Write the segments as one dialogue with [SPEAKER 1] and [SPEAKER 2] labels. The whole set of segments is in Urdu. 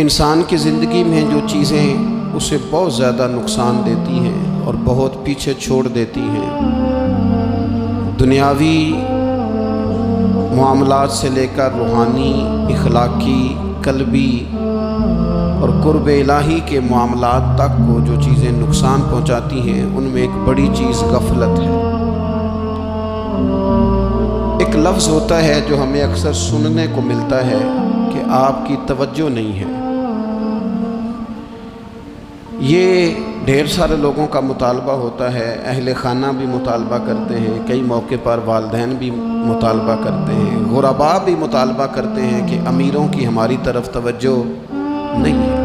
[SPEAKER 1] انسان کی زندگی میں جو چیزیں اسے بہت زیادہ نقصان دیتی ہیں اور بہت پیچھے چھوڑ دیتی ہیں، دنیاوی معاملات سے لے کر روحانی، اخلاقی، قلبی اور قرب الہی کے معاملات تک کو جو چیزیں نقصان پہنچاتی ہیں، ان میں ایک بڑی چیز غفلت ہے۔ ایک لفظ ہوتا ہے جو ہمیں اکثر سننے کو ملتا ہے کہ آپ کی توجہ نہیں ہے۔ یہ ڈھیر سارے لوگوں کا مطالبہ ہوتا ہے، اہل خانہ بھی مطالبہ کرتے ہیں، کئی موقع پر والدین بھی مطالبہ کرتے ہیں، غرباء بھی مطالبہ کرتے ہیں کہ امیروں کی ہماری طرف توجہ نہیں ہے۔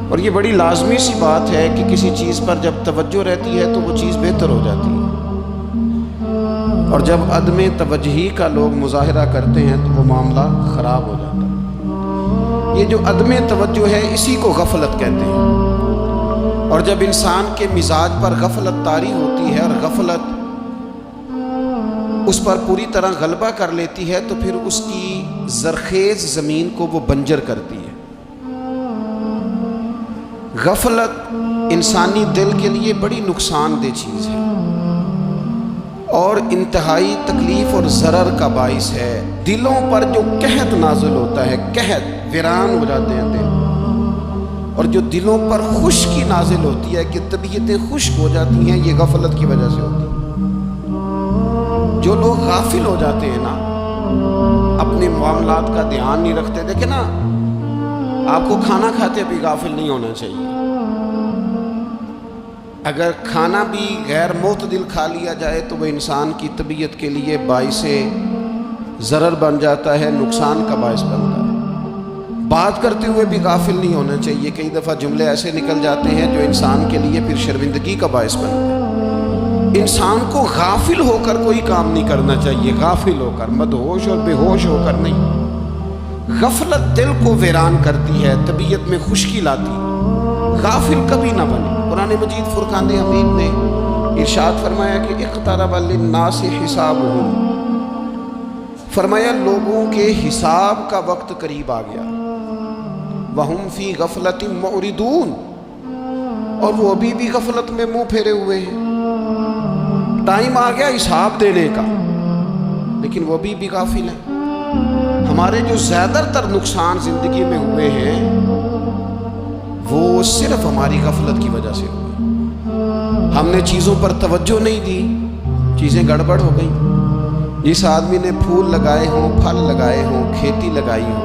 [SPEAKER 1] اور یہ بڑی لازمی سی بات ہے کہ کسی چیز پر جب توجہ رہتی ہے تو وہ چیز بہتر ہو جاتی ہے، اور جب عدم توجہی کا لوگ مظاہرہ کرتے ہیں تو وہ معاملہ خراب ہو جاتا ہے۔ یہ جو عدم توجہ ہے اسی کو غفلت کہتے ہیں، اور جب انسان کے مزاج پر غفلت طاری ہوتی ہے اور غفلت اس پر پوری طرح غلبہ کر لیتی ہے تو پھر اس کی زرخیز زمین کو وہ بنجر کرتی ہے۔ غفلت انسانی دل کے لیے بڑی نقصان دہ چیز ہے اور انتہائی تکلیف اور ضرر کا باعث ہے۔ دلوں پر جو قحط نازل ہوتا ہے، قحط، ویران ہو جاتے ہیں دل، اور جو دلوں پر خشکی نازل ہوتی ہے کہ طبیعتیں خشک ہو جاتی ہیں، یہ غفلت کی وجہ سے ہوتی ہے۔ جو لوگ غافل ہو جاتے ہیں نا، اپنے معاملات کا دھیان نہیں رکھتے، دیکھیں نا، آپ کو کھانا کھاتے بھی غافل نہیں ہونا چاہیے۔ اگر کھانا بھی غیر معتدل کھا لیا جائے تو وہ انسان کی طبیعت کے لیے باعث ضرر بن جاتا ہے، نقصان کا باعث بنتا ہے۔ بات کرتے ہوئے بھی غافل نہیں ہونا چاہیے، کئی دفعہ جملے ایسے نکل جاتے ہیں جو انسان کے لیے پھر شرمندگی کا باعث بنتے ہیں۔ انسان کو غافل ہو کر کوئی کام نہیں کرنا چاہیے، غافل ہو کر، مدہوش اور بے ہوش ہو کر نہیں۔ غفلت دل کو ویران کرتی ہے، طبیعت میں خشکی لاتی ہے۔ غافل کبھی نہ بنے۔ قرآن مجید فرقان حمید نے ارشاد فرمایا کہ اقترب للناس حسابهم، فرمایا لوگوں کے حساب کا وقت قریب آ گیا۔ وَهُمْ فِي غَفْلَةٍ مُعْرِضُونَ، اور وہ ابھی بھی غفلت میں منہ پھیرے ہوئے ہیں۔ ٹائم آ گیا حساب دینے کا، لیکن وہ ابھی بھی غافل ہیں۔ ہمارے جو زیادہ تر نقصان زندگی میں ہوئے ہیں وہ صرف ہماری غفلت کی وجہ سے ہوئے۔ ہم نے چیزوں پر توجہ نہیں دی، چیزیں گڑبڑ ہو گئیں۔ جس آدمی نے پھول لگائے ہوں، پھل لگائے ہوں، کھیتی لگائی ہو،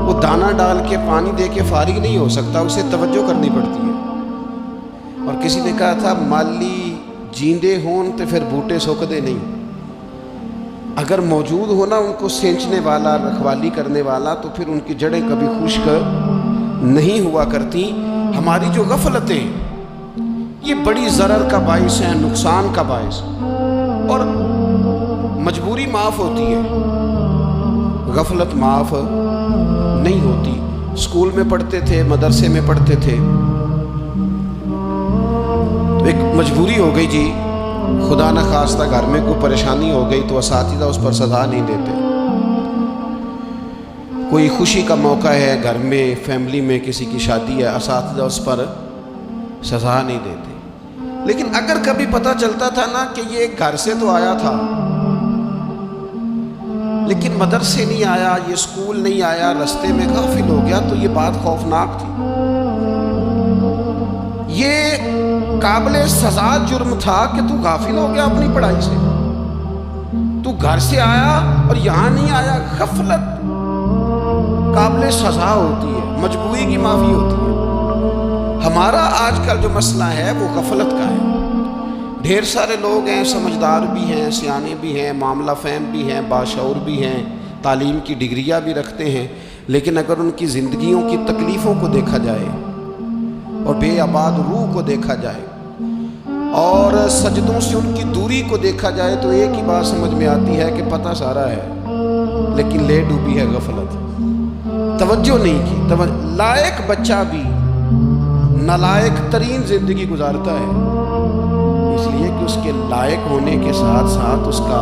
[SPEAKER 1] وہ دانہ ڈال کے پانی دے کے فارغ نہیں ہو سکتا، اسے توجہ کرنی پڑتی ہے۔ اور کسی نے کہا تھا مالی جیندے ہون تو پھر بوٹے سوکھدے نہیں۔ اگر موجود ہونا ان کو سینچنے والا، رکھوالی کرنے والا، تو پھر ان کی جڑیں کبھی خشک نہیں ہوا کرتی۔ ہماری جو غفلتیں یہ بڑی ضرر کا باعث ہیں، نقصان کا باعث، اور مجبوری معاف ہوتی ہے، غفلت معاف نہیں ہوتی۔ اسکول میں پڑھتے تھے، مدرسے میں پڑھتے تھے، تو ایک مجبوری ہو گئی جی، خدا نہ خواستہ گھر میں کوئی پریشانی ہو گئی تو اساتذہ اس پر سزا نہیں دیتے۔ کوئی خوشی کا موقع ہے گھر میں، فیملی میں کسی کی شادی ہے، اساتذہ اس پر سزا نہیں دیتے۔ لیکن اگر کبھی پتہ چلتا تھا نا کہ یہ گھر سے تو آیا تھا لیکن مدرسے نہیں آیا، یہ اسکول نہیں آیا، رستے میں غافل ہو گیا، تو یہ بات خوفناک تھی۔ یہ قابل سزا جرم تھا کہ تو غافل ہو گیا اپنی پڑھائی سے، تو گھر سے آیا اور یہاں نہیں آیا۔ غفلت قابل سزا ہوتی ہے، مجبوری کی معافی ہوتی ہے۔ ہمارا آج کل جو مسئلہ ہے وہ غفلت کا ہے۔ ڈھیر سارے لوگ ہیں، سمجھدار بھی ہیں، سیانے بھی ہیں، معاملہ فہم بھی ہیں، باشعور بھی ہیں، تعلیم کی ڈگریاں بھی رکھتے ہیں، لیکن اگر ان کی زندگیوں کی تکلیفوں کو دیکھا جائے اور بے آباد روح کو دیکھا جائے اور سجدوں سے ان کی دوری کو دیکھا جائے تو ایک ہی بات سمجھ میں آتی ہے کہ پتہ سارا ہے لیکن لے ڈوبی ہے غفلت، توجہ نہیں کی۔ لائق بچہ بھی نالائق ترین زندگی گزارتا ہے، اس لیے کہ اس کے لائق ہونے کے ساتھ ساتھ اس کا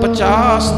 [SPEAKER 1] 50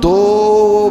[SPEAKER 1] 2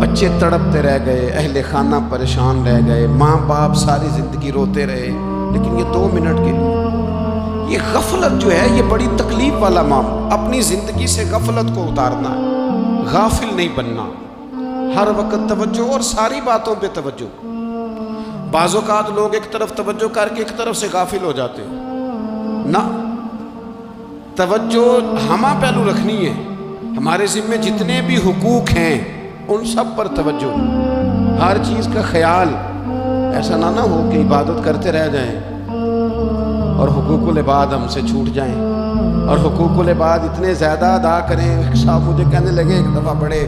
[SPEAKER 1] بچے تڑپتے رہ گئے، اہل خانہ پریشان رہ گئے، ماں باپ ساری زندگی روتے رہے، لیکن یہ 2 منٹ کے لیے یہ غفلت جو ہے یہ بڑی تکلیف والا معاملہ۔ اپنی زندگی سے غفلت کو اتارنا ہے، غافل نہیں بننا، ہر وقت توجہ اور ساری باتوں پہ توجہ۔ بعض اوقات لوگ ایک طرف توجہ کر کے ایک طرف سے غافل ہو جاتے ہیں، نہ، توجہ ہمہ پہلو رکھنی ہے۔ ہمارے ذمے جتنے بھی حقوق ہیں ان سب پر توجہ، ہر چیز کا خیال، ایسا نہ ہو کہ عبادت کرتے رہ جائیں اور حقوق العباد ہم سے چھوٹ جائیں، اور حقوق العباد اتنے زیادہ ادا کریں۔ صاحب مجھے کہنے لگے ایک دفعہ بڑے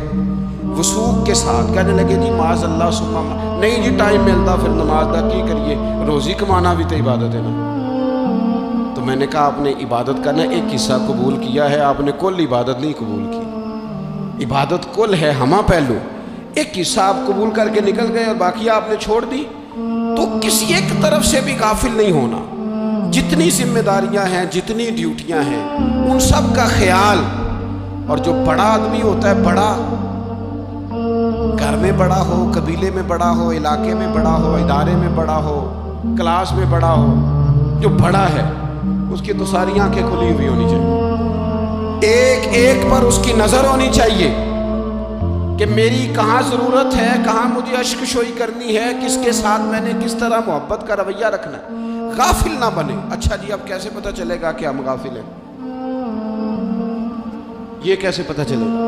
[SPEAKER 1] وثوق کے ساتھ، کہنے لگے جی معاذ اللہ سما نہیں جی ٹائم ملتا پھر نماز دا کی کریے، روزی کمانا بھی تو عبادت ہے نا۔ تو میں نے کہا آپ نے عبادت کرنا ایک حصہ قبول کیا ہے، آپ نے کل عبادت نہیں قبول کی۔ عبادت کل ہے، ہمہ پہلو، ایک حصہ آپ قبول کر کے نکل گئے اور باقی آپ نے چھوڑ دی، تو کسی ایک طرف سے بھی غافل نہیں ہونا۔ جتنی ذمہ داریاں ہیں، جتنی ڈیوٹیاں ہیں، ان سب کا خیال۔ اور جو بڑا آدمی ہوتا ہے، بڑا گھر میں بڑا ہو، قبیلے میں بڑا ہو، علاقے میں بڑا ہو، ادارے میں بڑا ہو، کلاس میں بڑا ہو، جو بڑا ہے اس کی تو ساری آنکھیں کھلی ہوئی ہونی چاہیے، ایک ایک پر اس کی نظر ہونی چاہیے کہ میری کہاں ضرورت ہے، کہاں مجھے اشک شوئی کرنی ہے، کس کے ساتھ میں نے کس طرح محبت کا رویہ رکھنا ہے، غافل نہ بنے۔ اچھا جی اب کیسے پتہ چلے گا کہ ہم غافل ہیں؟ یہ کیسے پتہ چلے گا؟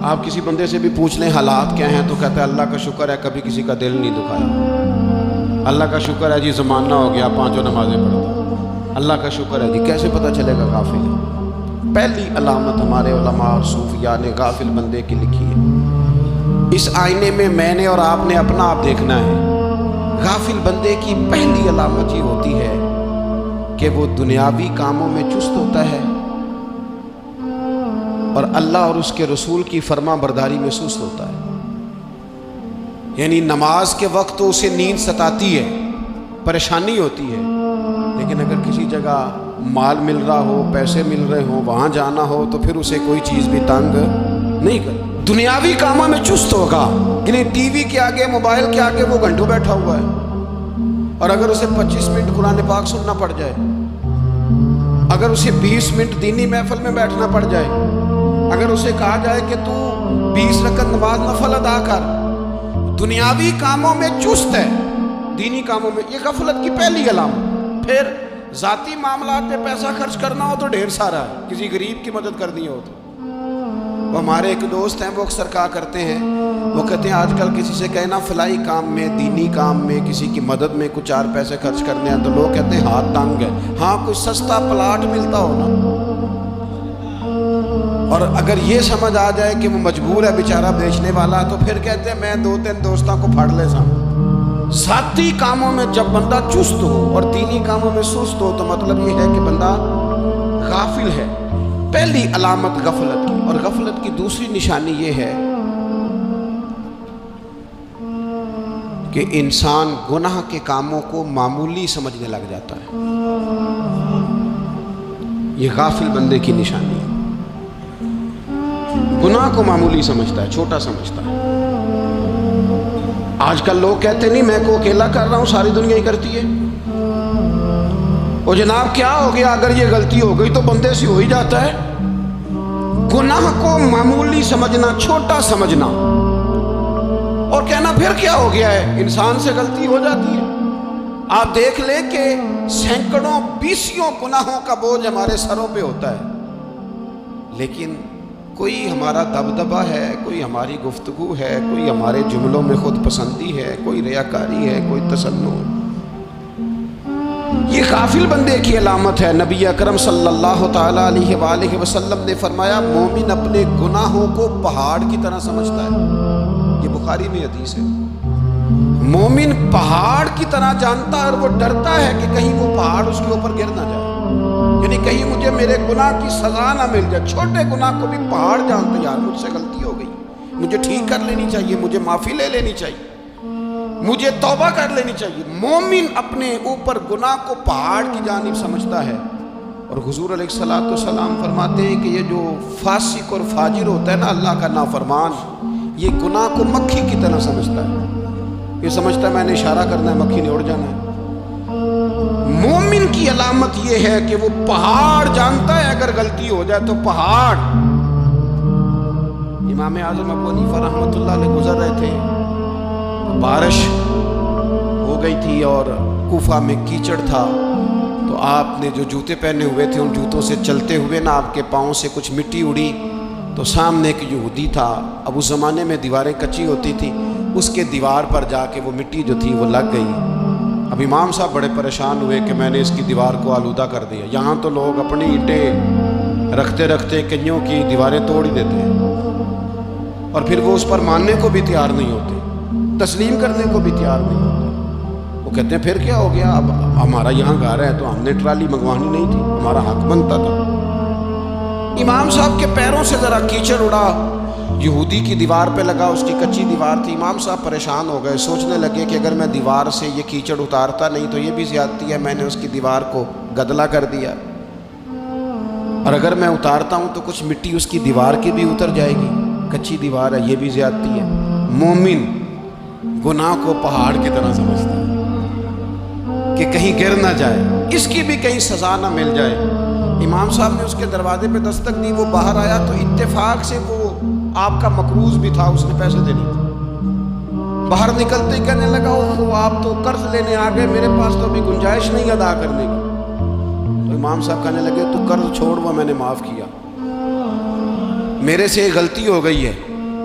[SPEAKER 1] آپ کسی بندے سے بھی پوچھ لیں حالات کیا ہیں تو کہتا ہے اللہ کا شکر ہے کبھی کسی کا دل نہیں دکھایا، اللہ کا شکر ہے جی زمانہ ہو گیا 5 نمازیں پڑھتا، اللہ کا شکر ہے جی۔ کیسے پتہ چلے گا غافل ہے؟ پہلی علامت ہمارے علماء اور صوفیاء نے غافل بندے کی لکھی ہے۔ اس آئینے میں میں نے اور آپ نے اپنا آپ دیکھنا ہے۔ غافل بندے کی پہلی علامت یہ ہوتی ہے کہ وہ دنیاوی کاموں میں چست ہوتا ہے اور اللہ اور اس کے رسول کی فرما برداری میں سست ہوتا ہے۔ یعنی نماز کے وقت تو اسے نیند ستاتی ہے، پریشانی ہوتی ہے، لیکن اگر کسی جگہ مال مل رہا ہو، پیسے مل رہے ہوں، وہاں جانا ہو تو پھر اسے کوئی چیز بھی تنگ نہیں کر۔ دنیاوی کاموں میں چست ہوگا، یعنی ٹی وی کے آگے، موبائل کے آگے وہ گھنٹوں بیٹھا ہوا ہے، اور اگر اسے 25 منٹ قرآن پاک سننا پڑ جائے، اگر اسے 20 منٹ دینی محفل میں بیٹھنا پڑ جائے، اگر اسے کہا جائے کہ تو 20 رکعت نماز نفل ادا کر، دنیاوی کاموں میں چست ہے، دینی کاموں میں، یہ غفلت کی پہلی علامت۔ پھر ذاتی معاملات پہ پیسہ خرچ کرنا ہو تو ڈھیر سارا ہے، کسی غریب کی مدد کرنی ہو تو۔ وہ ہمارے ایک دوست ہیں، وہ اکثر کہا کرتے ہیں، وہ کہتے ہیں آج کل کسی سے کہنا فلائی کام میں، دینی کام میں، کسی کی مدد میں کچھ 4 پیسے خرچ کرنے ہیں تو لوگ کہتے ہیں ہاتھ تنگ ہے۔ ہاں کوئی سستا پلاٹ ملتا ہو نا، اور اگر یہ سمجھ آ جائے کہ وہ مجبور ہے بیچارہ بیچنے والا، تو پھر کہتے ہیں میں 2-3 دوستوں کو پھاڑ لے سام۔ ذاتی کاموں میں جب بندہ چست ہو اور دینی کاموں میں سست ہو تو مطلب یہ ہے کہ بندہ غافل ہے، پہلی علامت غفلت کی۔ اور غفلت کی دوسری نشانی یہ ہے کہ انسان گناہ کے کاموں کو معمولی سمجھنے لگ جاتا ہے، یہ غافل بندے کی نشانی ہے، گناہ کو معمولی سمجھتا ہے، چھوٹا سمجھتا ہے۔ آج کل لوگ کہتے نہیں میں کو اکیلا کر رہا ہوں، ساری دنیا ہی کرتی ہے۔ اور جناب کیا ہو گیا اگر یہ غلطی ہو گئی تو بندے سے ہو ہی جاتا ہے۔ گناہ کو معمولی سمجھنا، چھوٹا سمجھنا اور کہنا پھر کیا ہو گیا ہے، انسان سے غلطی ہو جاتی ہے۔ آپ دیکھ لیں کہ سینکڑوں بیسیوں گناہوں کا بوجھ ہمارے سروں پہ ہوتا ہے، لیکن کوئی ہمارا دبدبہ ہے، کوئی ہماری گفتگو ہے، کوئی ہمارے جملوں میں خود پسندی ہے، کوئی ریاکاری ہے، کوئی تسنن۔ یہ غافل بندے کی علامت ہے۔ نبی اکرم صلی اللہ تعالیٰ علیہ وآلہ وسلم نے فرمایا مومن اپنے گناہوں کو پہاڑ کی طرح سمجھتا ہے، یہ بخاری میں حدیث ہے۔ مومن پہاڑ کی طرح جانتا ہے اور وہ ڈرتا ہے کہ کہیں وہ پہاڑ اس کے اوپر گر نہ جائے، یعنی کہیں مجھے میرے گناہ کی سزا نہ مل جائے۔ چھوٹے گناہ کو بھی پہاڑ جانتے، یار مجھ سے غلطی ہو گئی، مجھے ٹھیک کر لینی چاہیے، مجھے معافی لے لینی چاہیے، مجھے توبہ کر لینی چاہیے۔ مومن اپنے اوپر گناہ کو پہاڑ کی جانب سمجھتا ہے۔ اور حضور علیہ الصلوۃ والسلام فرماتے ہیں کہ یہ جو فاسق اور فاجر ہوتا ہے نا، اللہ کا نافرمان، یہ گناہ کو مکھی کی طرح سمجھتا ہے، یہ سمجھتا ہے میں نے اشارہ کرنا ہے مکھی نے اڑ جانا ہے۔ مومن کی علامت یہ ہے کہ وہ پہاڑ جانتا ہے اگر غلطی ہو جائے تو پہاڑ۔ امام اعظم ابو حنیفہ رحمۃ اللہ علیہ گزر رہے تھے، بارش ہو گئی تھی اور کوفہ میں کیچڑ تھا، تو آپ نے جو جوتے پہنے ہوئے تھے ان جوتوں سے چلتے ہوئے نا آپ کے پاؤں سے کچھ مٹی اڑی، تو سامنے ایک یہودی تھا، اب اس زمانے میں دیواریں کچی ہوتی تھی، اس کے دیوار پر جا کے وہ مٹی جو تھی وہ لگ گئی۔ اب امام صاحب بڑے پریشان ہوئے کہ میں نے اس کی دیوار کو آلودہ کر دیا۔ یہاں تو لوگ اپنی اینٹیں رکھتے رکھتے کئیوں کی دیواریں توڑ ہی دیتے ہیں، اور پھر وہ اس پر ماننے کو بھی تیار نہیں ہوتے، تسلیم کرنے کو بھی تیار نہیں ہوتے۔ وہ کہتے ہیں پھر کیا ہو گیا، اب ہمارا یہاں گھر ہے تو ہم نے ٹرالی منگوانی نہیں تھی، ہمارا حق بنتا تھا۔ امام صاحب کے پیروں سے ذرا کیچڑ اڑا، یہودی کی دیوار پہ لگا، اس کی کچی دیوار تھی۔ امام صاحب پریشان ہو گئے، سوچنے لگے کہ اگر میں دیوار سے یہ کیچڑ اتارتا نہیں تو یہ بھی زیادتی ہے، میں نے اس کی دیوار کو گدلا کر دیا، اور اگر میں اتارتا ہوں تو کچھ مٹی اس کی دیوار کی بھی اتر جائے گی، کچی دیوار ہے، یہ بھی زیادتی ہے۔ مومن گناہ کو پہاڑ کی طرح سمجھتا ہے کہ کہیں گر نہ جائے، اس کی بھی کہیں سزا نہ مل جائے۔ امام صاحب نے اس کے دروازے پہ دستک دی، وہ باہر آیا تو اتفاق سے وہ آپ کا مقروض بھی تھا، اس نے پیسے دینے تھے۔ باہر نکلتے ہی کہنے لگا اوہ آپ تو قرض لینے آ گئے، میرے پاس تو ابھی گنجائش نہیں ادا کرنے کی۔ تو امام صاحب کہنے لگے تو قرض چھوڑ، وہ میں نے معاف کیا، میرے سے غلطی ہو گئی ہے،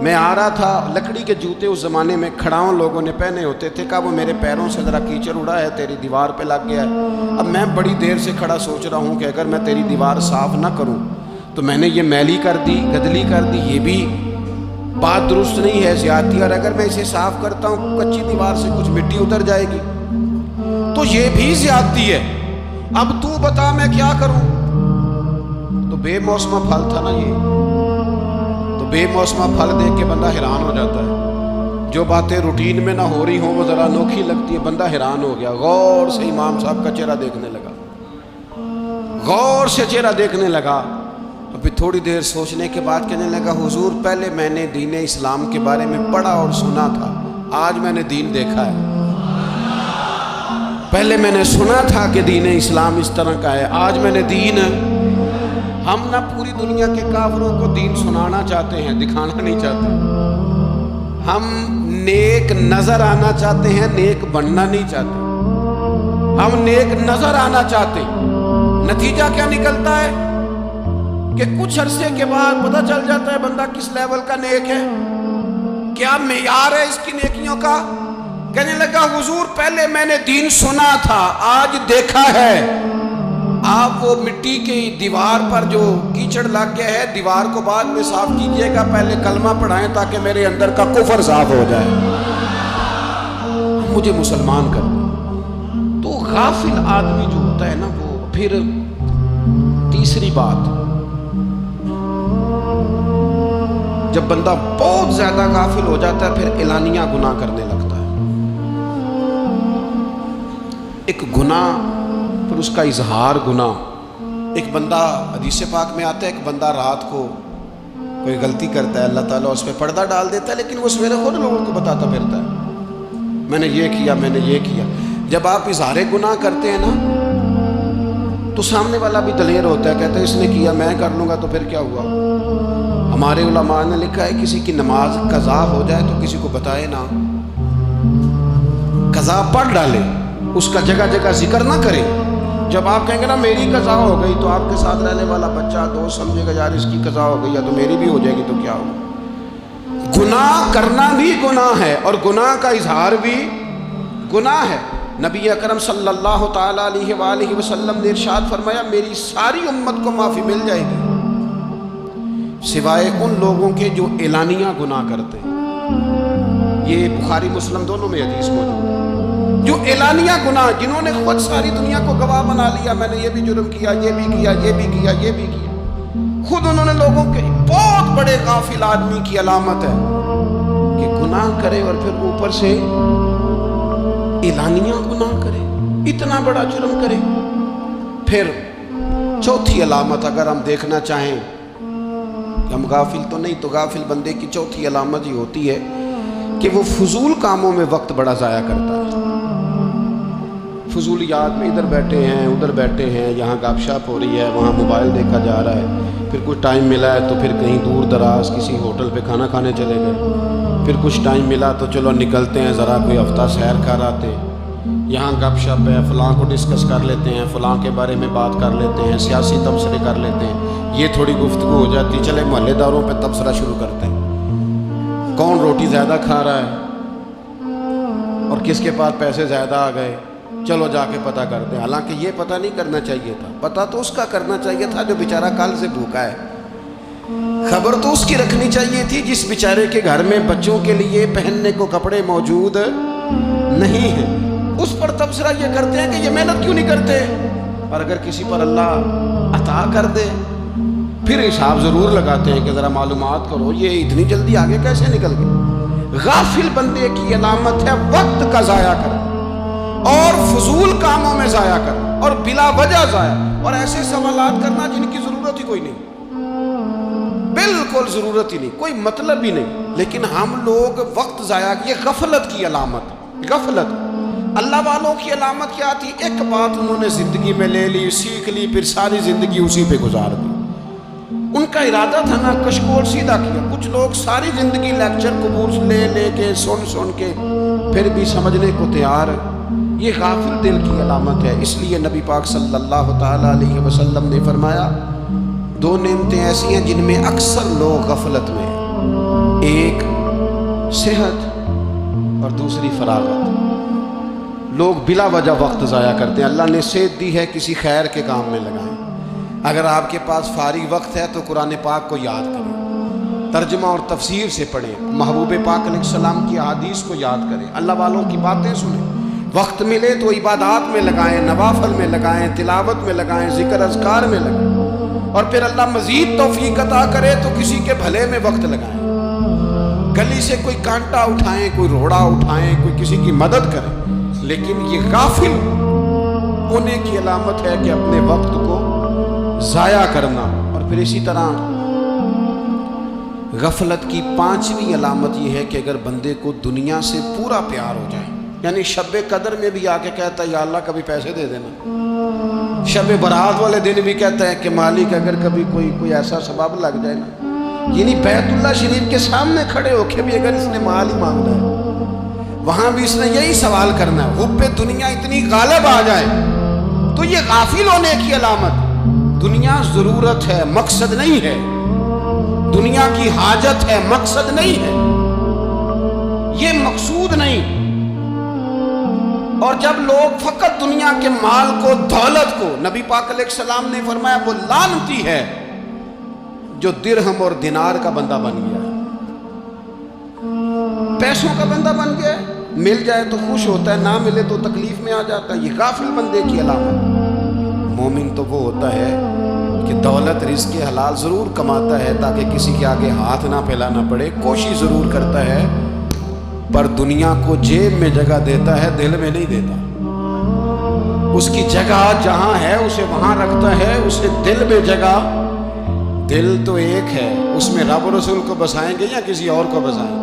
[SPEAKER 1] میں آ رہا تھا، لکڑی کے جوتے اس زمانے میں کھڑاؤں لوگوں نے پہنے ہوتے تھے، کہا وہ میرے پیروں سے ذرا کیچڑ اڑا ہے، تیری دیوار پہ لگ گیا ہے۔ اب میں بڑی دیر سے کھڑا سوچ رہا ہوں کہ اگر میں تیری دیوار صاف نہ کروں تو میں نے یہ میلی کر دی، گدلی کر دی، یہ بھی بات درست نہیں ہے، زیادتی، اور اگر میں اسے صاف کرتا ہوں کچی دیوار سے کچھ مٹی اتر جائے گی تو یہ بھی زیادتی ہے، اب تو بتا میں کیا کروں۔ تو بے موسمہ پھل تھا نا یہ، تو بے موسمہ پھل دیکھ کے بندہ حیران ہو جاتا ہے، جو باتیں روٹین میں نہ ہو رہی ہوں وہ ذرا انوکھی لگتی ہے، بندہ حیران ہو گیا، غور سے امام صاحب کا چہرہ دیکھنے لگا، غور سے چہرہ دیکھنے لگا، اور پھر تھوڑی دیر سوچنے کے بعد کہنے لگا حضور پہلے میں نے دین اسلام کے بارے میں پڑھا اور سنا تھا، آج میں نے دین دیکھا ہے۔ پہلے میں نے سنا تھا کہ دین اسلام اس طرح کا ہے، آج میں نے دین۔ ہم نہ پوری دنیا کے کافروں کو دین سنانا چاہتے ہیں، دکھانا نہیں چاہتے، ہم نیک نظر آنا چاہتے ہیں، نیک بننا نہیں چاہتے، ہم نیک نظر آنا چاہتے ہیں۔ نتیجہ کیا نکلتا ہے کہ کچھ عرصے کے بعد پتہ چل جاتا ہے بندہ کس لیول کا نیک ہے، کیا معیار ہے اس کی نیکیوں کا۔ کہنے لگا حضور پہلے میں نے دین سنا تھا، آج دیکھا ہے۔ آپ وہ مٹی کی دیوار پر جو کیچڑ لگ گیا ہے، دیوار کو بعد میں صاف کیجئے گا، پہلے کلمہ پڑھائیں تاکہ میرے اندر کا کفر صاف ہو جائے، مجھے مسلمان کر دیں۔ تو غافل آدمی جو ہوتا ہے نا، وہ پھر تیسری بات، جب بندہ بہت زیادہ غافل ہو جاتا ہے پھر اعلانیہ گناہ کرنے لگتا ہے۔ ایک گناہ پھر اس کا اظہار گناہ۔ ایک بندہ، حدیث پاک میں آتا ہے، ایک بندہ رات کو کوئی غلطی کرتا ہے، اللہ تعالیٰ اس پہ پردہ ڈال دیتا ہے، لیکن وہ سویرے خود لوگوں کو بتاتا پھرتا ہے میں نے یہ کیا، میں نے یہ کیا۔ جب آپ اظہار گناہ کرتے ہیں نا تو سامنے والا بھی دلیر ہوتا ہے، کہتا ہے اس نے کیا میں کر لوں گا تو پھر کیا ہوا۔ ہمارے علماء نے لکھا ہے کسی کی نماز قضا ہو جائے تو کسی کو بتائے نہ، قضا پڑھ ڈالے، اس کا جگہ جگہ ذکر نہ کرے۔ جب آپ کہیں گے نا میری قضا ہو گئی تو آپ کے ساتھ رہنے والا بچہ دوست سمجھے گا یار اس کی قضا ہو گئی یا تو میری بھی ہو جائے گی تو کیا ہوگا۔ گناہ کرنا بھی گناہ ہے اور گناہ کا اظہار بھی گناہ ہے۔ نبی اکرم صلی اللہ تعالیٰ علیہ وآلہ وسلم نے ارشاد فرمایا میری ساری امت کو معافی مل جائے گی سوائے ان لوگوں کے جو اعلانیہ گناہ کرتے ہیں۔ یہ بخاری مسلم دونوں میں حدیث موجود ہے۔ جو اعلانیہ گناہ، جنہوں نے خود ساری دنیا کو گواہ بنا لیا، میں نے یہ بھی جرم کیا، یہ بھی کیا، یہ بھی کیا، یہ بھی کیا، خود انہوں نے لوگوں کے، بہت بڑے غافل آدمی کی علامت ہے کہ گناہ کرے اور پھر اوپر سے اعلانیہ گناہ کرے، اتنا بڑا جرم کرے۔ پھر چوتھی علامت اگر ہم دیکھنا چاہیں کہ ہم غافل تو نہیں، تو غافل بندے کی چوتھی علامت یہ ہوتی ہے کہ وہ فضول کاموں میں وقت بڑا ضائع کرتا ہے۔ فضولیات میں ادھر بیٹھے ہیں ادھر بیٹھے ہیں، یہاں گپ شپ ہو رہی ہے، وہاں موبائل دیکھا جا رہا ہے، پھر کچھ ٹائم ملا ہے تو پھر کہیں دور دراز کسی ہوٹل پہ کھانا کھانے چلے گئے، پھر کچھ ٹائم ملا تو چلو نکلتے ہیں ذرا کوئی ہفتہ سیر کر آتے ہیں، یہاں گپ شپ ہے، فلاں کو ڈسکس کر لیتے ہیں، فلاں کے بارے میں بات کر لیتے ہیں، سیاسی تبصرے کر لیتے ہیں، یہ تھوڑی گفتگو ہو جاتی، چلے محلے داروں پہ تبصرہ شروع کرتے ہیں، کون روٹی زیادہ کھا رہا ہے اور کس کے پاس پیسے زیادہ آ گئے، چلو جا کے پتہ کرتے ہیں۔ حالانکہ یہ پتہ نہیں کرنا چاہیے تھا، پتہ تو اس کا کرنا چاہیے تھا جو بیچارہ کل سے بھوکا ہے، خبر تو اس کی رکھنی چاہیے تھی جس بیچارے کے گھر میں بچوں کے لیے پہننے کو کپڑے موجود نہیں ہیں، اس پر تبصرہ یہ کرتے ہیں کہ یہ محنت کیوں نہیں کرتے، اور اگر کسی پر اللہ عطا کر دے پھر حساب ضرور لگاتے ہیں کہ ذرا معلومات کرو یہ اتنی جلدی آگے کیسے نکل گئے۔ غافل بندے کی علامت ہے وقت کا ضائع کرنا اور فضول کاموں میں ضائع کرنا اور بلا وجہ ضائع، اور ایسے سوالات کرنا جن کی ضرورت ہی کوئی نہیں، بالکل ضرورت ہی نہیں، کوئی مطلب ہی نہیں، لیکن ہم لوگ وقت ضائع، یہ غفلت کی علامت، غفلت۔ اللہ والوں کی علامت کیا تھی؟ ایک بات انہوں نے زندگی میں لے لی، سیکھ لی، پھر ساری زندگی اسی پہ گزار دی۔ ان کا ارادہ تھا نا کشکول سیدھا کیا۔ کچھ لوگ ساری زندگی لیکچر قبول لے لے کے سن کے پھر بھی سمجھنے کو تیار، یہ غافل دل کی علامت ہے۔ اس لیے نبی پاک صلی اللہ تعالیٰ علیہ وسلم نے فرمایا دو نعمتیں ایسی ہیں جن میں اکثر لوگ غفلت میں ہیں، ایک صحت اور دوسری فراغت۔ لوگ بلا وجہ وقت ضائع کرتے ہیں۔ اللہ نے صحت دی ہے، کسی خیر کے کام میں لگائیں۔ اگر آپ کے پاس فارغ وقت ہے تو قرآن پاک کو یاد کریں، ترجمہ اور تفسیر سے پڑھیں، محبوب پاک علیہ السلام کی احادیث کو یاد کریں، اللہ والوں کی باتیں سنیں۔ وقت ملے تو عبادات میں لگائیں، نوافل میں لگائیں، تلاوت میں لگائیں، ذکر اذکار میں لگائیں، اور پھر اللہ مزید توفیق عطا کرے تو کسی کے بھلے میں وقت لگائیں۔ گلی سے کوئی کانٹا اٹھائیں، کوئی روڑا اٹھائیں، کوئی کسی کی مدد کریں، لیکن یہ غافل ہونے کی علامت ہے کہ اپنے وقت کو ضائع کرنا۔ اور پھر اسی طرح غفلت کی پانچویں علامت یہ ہے کہ اگر بندے کو دنیا سے پورا پیار ہو جائے، یعنی شب قدر میں بھی آ کے کہتا ہے یا اللہ کبھی پیسے دے دینا، شب برات والے دن بھی کہتا ہے کہ مالک اگر کبھی کوئی ایسا سبب لگ جائے نا، یعنی بیت اللہ شریف کے سامنے کھڑے ہو کے بھی اگر اس نے مال ہی مانگنا ہے وہاں بھی اس نے یہی سوال کرنا ہے، حب دنیا اتنی غالب آ جائے تو یہ غافل ہونے کی علامت۔ دنیا ضرورت ہے، مقصد نہیں ہے، دنیا کی حاجت ہے، مقصد نہیں ہے، یہ مقصود نہیں۔ اور جب لوگ فقط دنیا کے مال کو، دولت کو، نبی پاک علیہ السلام نے فرمایا وہ لعنتی ہے جو درہم اور دینار کا بندہ بن گیا ہے، پیسوں کا بندہ بن گیا ہے، مل جائے تو خوش ہوتا ہے، نہ ملے تو تکلیف میں آ جاتا ہے۔ یہ غافل بندے کی علامت۔ مومن تو وہ ہوتا ہے کہ دولت رزق حلال ضرور کماتا ہے تاکہ کسی کے آگے ہاتھ نہ پھیلانا پڑے، کوشش ضرور کرتا ہے، پر دنیا کو جیب میں جگہ دیتا ہے، دل میں نہیں دیتا۔ اس کی جگہ جہاں ہے اسے وہاں رکھتا ہے، اسے دل میں جگہ، دل تو ایک ہے، اس میں رب و رسول کو بسائیں گے یا کسی اور کو بسائیں گے؟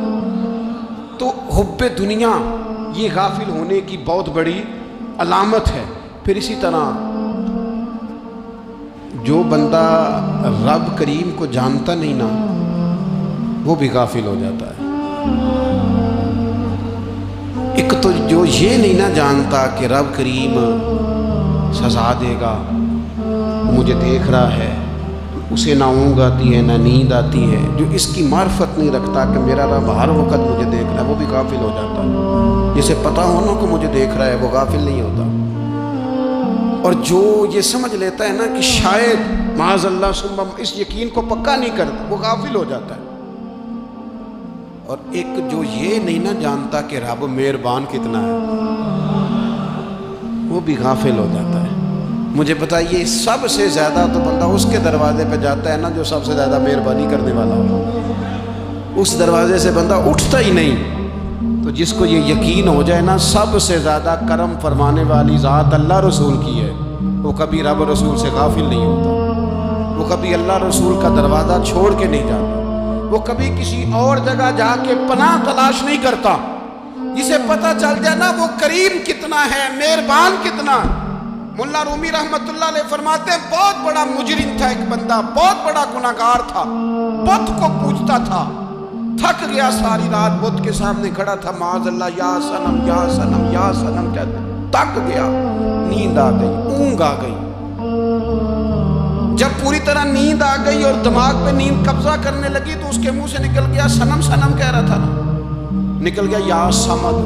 [SPEAKER 1] تو حب دنیا یہ غافل ہونے کی بہت بڑی علامت ہے۔ پھر اسی طرح جو بندہ رب کریم کو جانتا نہیں نا وہ بھی غافل ہو جاتا ہے۔ ایک تو جو یہ نہیں نہ جانتا کہ رب کریم سزا دے گا، مجھے دیکھ رہا ہے، اسے نہ اونگ آتی ہے نہ نیند آتی ہے، جو اس کی معرفت نہیں رکھتا کہ میرا رب ہر وقت مجھے دیکھ رہا ہے، وہ بھی غافل ہو جاتا ہے۔ جسے پتہ ہونا کہ مجھے دیکھ رہا ہے وہ غافل نہیں ہوتا۔ اور جو یہ سمجھ لیتا ہے نا کہ شاید معاذ اللہ ثم اس یقین کو پکا نہیں کرتا، وہ غافل ہو جاتا ہے۔ اور ایک جو یہ نہیں نہ جانتا کہ رب مہربان کتنا ہے، وہ بھی غافل ہو جاتا ہے۔ مجھے بتائیے سب سے زیادہ تو بندہ اس کے دروازے پہ جاتا ہے نا جو سب سے زیادہ مہربانی کرنے والا ہو، اس دروازے سے بندہ اٹھتا ہی نہیں۔ تو جس کو یہ یقین ہو جائے نا سب سے زیادہ کرم فرمانے والی ذات اللہ رسول کی ہے، وہ کبھی رب رسول سے غافل نہیں ہوتا، وہ کبھی اللہ رسول کا دروازہ چھوڑ کے نہیں جاتا، وہ کبھی کسی اور جگہ جا کے پناہ تلاش نہیں کرتا۔ جسے پتہ چل جائے نا وہ کریم کتنا ہے، مہربان کتنا۔ مولا رومی رحمت اللہ علیہ فرماتے ہیں بہت بڑا مجرم تھا ایک بندہ، بہت بڑا گناہگار تھا، بت کو پوجتا تھا، تھک گیا ساری رات بت کے سامنے کھڑا تھا، معاذ اللہ یا صنم یا صنم یا صنم کہتے، تھک گیا، نیند آ گئی، اونگ آ گئی۔ جب پوری طرح نیند آ گئی اور دماغ پہ نیند قبضہ کرنے لگی تو اس کے منہ سے نکل گیا، صنم صنم کہہ رہا تھا نا، نکل گیا یا صمد،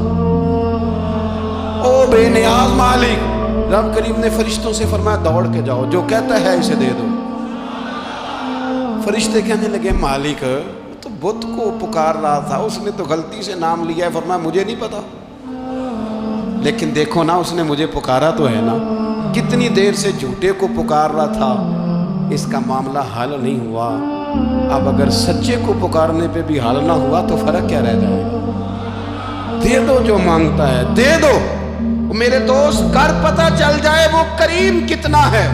[SPEAKER 1] او بے نیاز مالک۔ رب کریم نے فرشتوں سے فرمایا دوڑ کے جاؤ، جو کہتا ہے اسے دے دو۔ فرشتے کہنے لگے مالک تو بت کو پکار رہا تھا، اس نے تو غلطی سے نام لیا ہے۔ فرمایا مجھے نہیں پتا، لیکن دیکھو نا اس نے مجھے پکارا تو ہے نا، کتنی دیر سے جھوٹے کو پکار رہا تھا، اس کا معاملہ حل نہیں ہوا، اب اگر سچے کو پکارنے پہ بھی حل نہ ہوا تو فرق کیا رہ جائے گا؟ دے دو جو مانگتا ہے، دے دو۔ میرے دوست کر پتہ چل جائے وہ کریم کتنا ہے،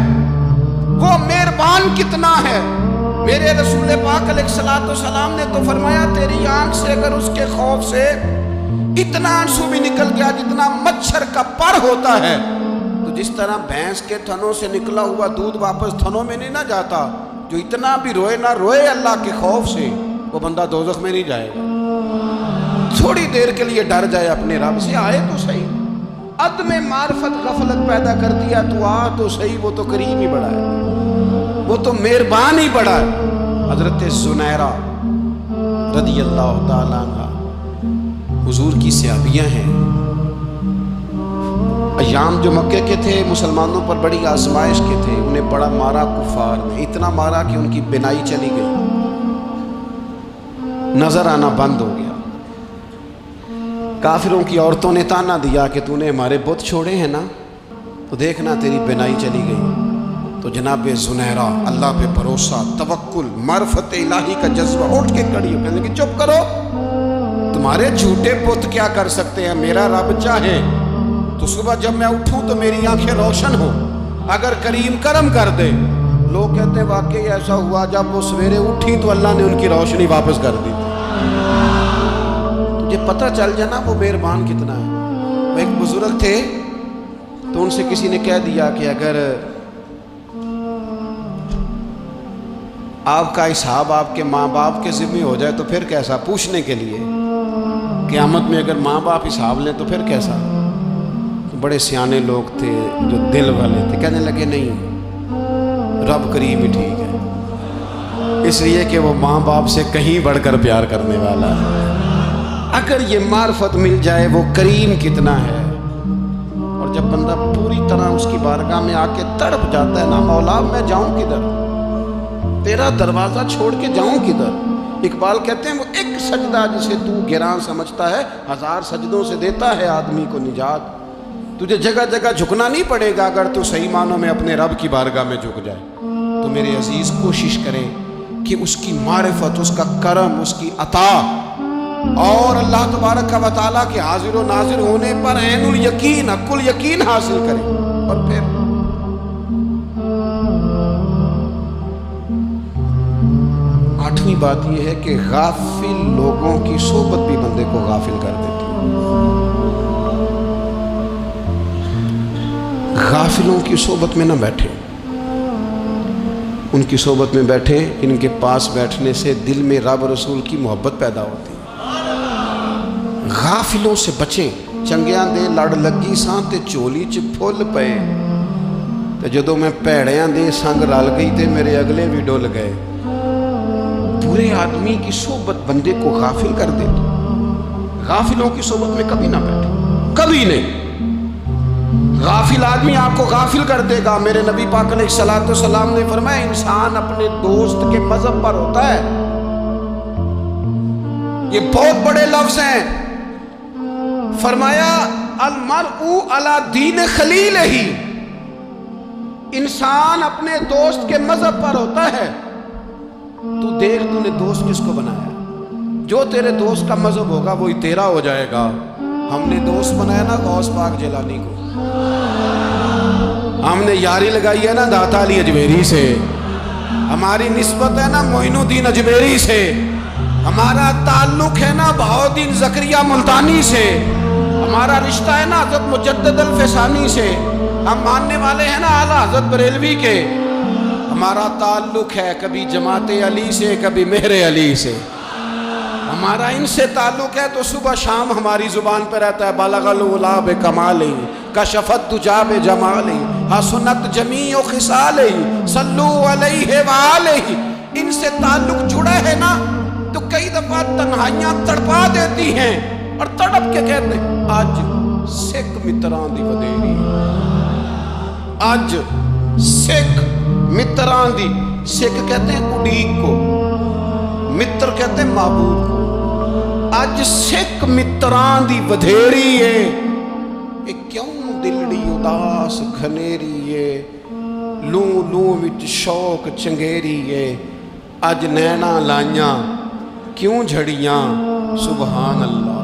[SPEAKER 1] وہ مہربان کتنا ہے۔ میرے رسول پاک علیہ الصلوۃ والسلام نے تو فرمایا تیری آنکھ سے اگر اس کے خوف سے اتنا آنسو بھی نکل گیا جتنا مچھر کا پر ہوتا ہے، تو جس طرح بھینس کے تھنوں سے نکلا ہوا دودھ واپس تھنوں میں نہیں نہ جاتا، جو اتنا بھی روئے نہ روئے اللہ کے خوف سے، وہ بندہ دوزخ میں نہیں جائے گا۔ تھوڑی دیر کے لیے ڈر جائے اپنے رب سے، آئے تو صحیح، عدم معرفت غفلت پیدا کر دیا تو آ تو صحیح، وہ تو کریم ہی بڑا ہے، وہ تو مہربان ہی بڑا ہے۔ حضرت زنیرہ رضی اللہ تعالیٰ عنہ حضور کی صحابیہ ہیں، ایام جو مکے کے تھے مسلمانوں پر بڑی آزمائش کے تھے، انہیں بڑا مارا کفار نے، اتنا مارا کہ ان کی بینائی چلی گئی، نظر آنا بند ہو گیا۔ کافروں کی عورتوں نے تانا دیا کہ تو نے ہمارے بت چھوڑے ہیں نا، تو دیکھنا تیری بینائی چلی گئی۔ تو جناب زنیرہ اللہ پہ بھروسہ، توکل، معرفت الہی کا جذبہ، اٹھ کے کھڑی ہو، کہنے کہ چپ کرو، تمہارے جھوٹے بت کیا کر سکتے ہیں، میرا رب چاہے تو صبح جب میں اٹھوں تو میری آنکھیں روشن ہو، اگر کریم کرم کر دے۔ لوگ کہتے ہیں واقعی ایسا ہوا، جب وہ سویرے اٹھی تو اللہ نے ان کی روشنی واپس کر دی۔ تجھے پتہ چل جانا وہ مہربان کتنا ہے۔ وہ ایک بزرگ تھے تو ان سے کسی نے کہہ دیا کہ اگر آپ کا حساب آپ کے ماں باپ کے ذمہ ہو جائے تو پھر کیسا، پوچھنے کے لیے قیامت میں اگر ماں باپ حساب لیں تو پھر کیسا۔ تو بڑے سیانے لوگ تھے جو دل والے تھے، کہنے لگے نہیں، رب کریم ہی ٹھیک ہے، اس لیے کہ وہ ماں باپ سے کہیں بڑھ کر پیار کرنے والا ہے۔ اگر یہ معرفت مل جائے وہ کریم کتنا ہے، اور جب بندہ پوری طرح اس کی بارگاہ میں آ کے تڑپ جاتا ہے نا، مولا میں جاؤں کدھر، تیرا دروازہ چھوڑ کے جاؤں کدھر۔ اقبال کہتے ہیں وہ ایک سجدہ جسے تو گراں سمجھتا ہے، 1000 سجدوں سے دیتا ہے آدمی کو نجات۔ تجھے جگہ جگہ جھکنا نہیں پڑے گا اگر تو صحیح معنوں میں اپنے رب کی بارگاہ میں جھک جائے۔ تو میرے عزیز کوشش کریں کہ اس کی معرفت، اس کا کرم، اس کی عطا اور اللہ تبارک و تعالیٰ کے حاضر و ناظر ہونے پر عین الیقین، حق الیقین حاصل کریں۔ اور پھر آٹھویں بات یہ ہے کہ غافل لوگوں کی صحبت بھی بندے کو غافل کر دیتی ہے۔ غافلوں کی صحبت میں نہ بیٹھیں، ان کی صحبت میں بیٹھیں، ان کے پاس بیٹھنے سے دل میں رب رسول کی محبت پیدا ہوتی ہے۔ غافلوں سے بچیں، چنگیاں دے لڑ لگی ساں تے چولی چ پھل پئے، تے جدوں میں پیڑیاں دے سنگ رل گئی تے میرے اگلے بھی ڈول گئے۔ برے آدمی کی صحبت بندے کو غافل کر دیتی، غافلوں کی صحبت میں کبھی نہ بیٹھیں، کبھی نہیں۔ غافل آدمی آپ کو غافل کر دے گا۔ میرے نبی پاک علیہ الصلوۃ والسلام نے فرمایا انسان اپنے دوست کے مذہب پر ہوتا ہے۔ یہ بہت بڑے لفظ ہیں۔ فرمایا المرء علی دین خلیلہ، انسان اپنے دوست کے مذہب پر ہوتا ہے۔ تو دیکھ تو نے دوست کس کو بنایا، جو تیرے دوست کا مذہب ہوگا وہی تیرا ہو جائے گا۔ ہم نے دوست بنایا نا غوث پاک جیلانی کو، ہم نے یاری لگائی ہے نا داتا علی اجمیری سے، ہماری نسبت ہے نا معین اجمیری سے، ہمارا تعلق ہے نا بہاؤالدین زکریا ملتانی سے، ہمارا رشتہ ہے نا حضرت مجدد الفسانی سے، ہم ماننے والے ہیں نا اعلیٰ حضرت بریلوی کے، ہمارا تعلق ہے کبھی جماعت علی سے کبھی مہر علی سے، ہمارا ان سے تعلق ہے تو صبح شام ہماری زبان پہ رہتا ہے بالغ العلا بکمالہ کشفت دجا بجمالہ حسنت جمیع خصالہ صلو علیہ وآلہ، ان سے تعلق جڑا ہے نا تو کئی دفعہ تنہائیاں تڑپا دیتی ہیں اور تڑپ کے کہتے ہیں آج سکھ متران دی ودیری، آج سکھ متران دی، سکھ کہتے ہیں اڈیق کو، متر کہتے ہیں معبود کو، آج سکھ متران دی ودھیری ہے، اے کیوں دلڑی اداس گھنیری ہے، لوں لوں وچ شوق چنگیری ہے، آج نینا لائیاں کیوں جھڑیاں، سبحان اللہ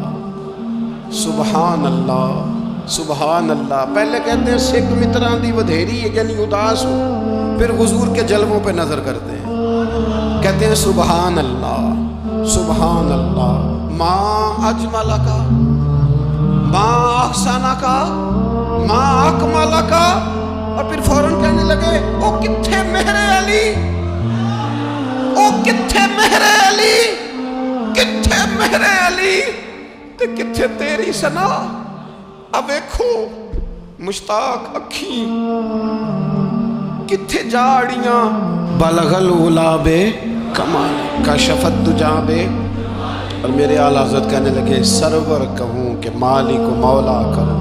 [SPEAKER 1] سبحان اللہ سبحان اللہ۔ پہلے کہتے ہیں سکھ متران دی ودھیری ہے یعنی اداس ہو، پھر حضور کے جلووں پہ نظر کرتے ہیں، کہتے ہیں سبحان اللہ سبحان اللہ، ماں اجمل کا ماں احسن کا ماں اکمل کا، اور پھر فوراً کہنے لگے او کتھے مہر علی، او کتھے مہر علی، کتھے مہر علی تے کتھے تیری سنا، اب دیکھو مشتاق اکھیں کتھے جاڑیاں، بلغ العلا بے کمال کشفت دجا بے، اور میرے اعلیٰ حضرت کہنے لگے سرور کہوں کہ مالک و مولا کروں،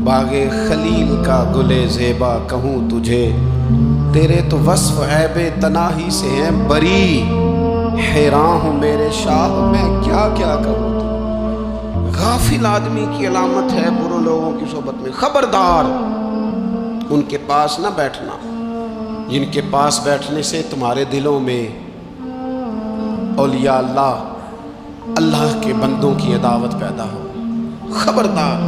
[SPEAKER 1] باغ خلیل کا گلے زیبا کہوں تجھے، تیرے تو وصف عیب تناہی سے ہیں بری، حیران ہوں میرے شاہ میں کیا کیا کروں۔ غافل آدمی کی علامت ہے برے لوگوں کی صحبت میں، خبردار ان کے پاس نہ بیٹھنا جن کے پاس بیٹھنے سے تمہارے دلوں میں اولیاء اللہ اللہ کے بندوں کی عداوت پیدا ہو، خبردار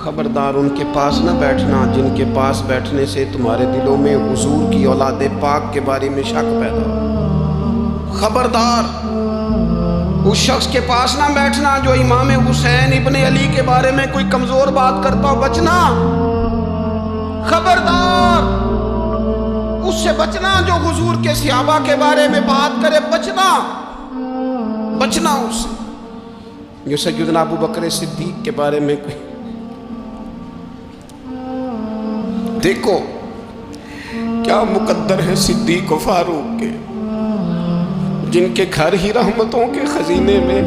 [SPEAKER 1] خبردار ان کے پاس نہ بیٹھنا جن کے پاس بیٹھنے سے تمہارے دلوں میں حضور کی اولاد پاک کے بارے میں شک پیدا ہو، خبردار اس شخص کے پاس نہ بیٹھنا جو امام حسین ابن علی کے بارے میں کوئی کمزور بات کرتا ہو، بچنا، خبردار اس سے بچنا جو حضور کے صحابہ کے بارے میں بات کرے، بچنا بچنا اس سے، جو سیدنا ابو بکر صدیق کے بارے میں کوئی، دیکھو کیا مقدر ہے صدیق و فاروق کے، جن کے گھر ہی رحمتوں کے خزینے میں،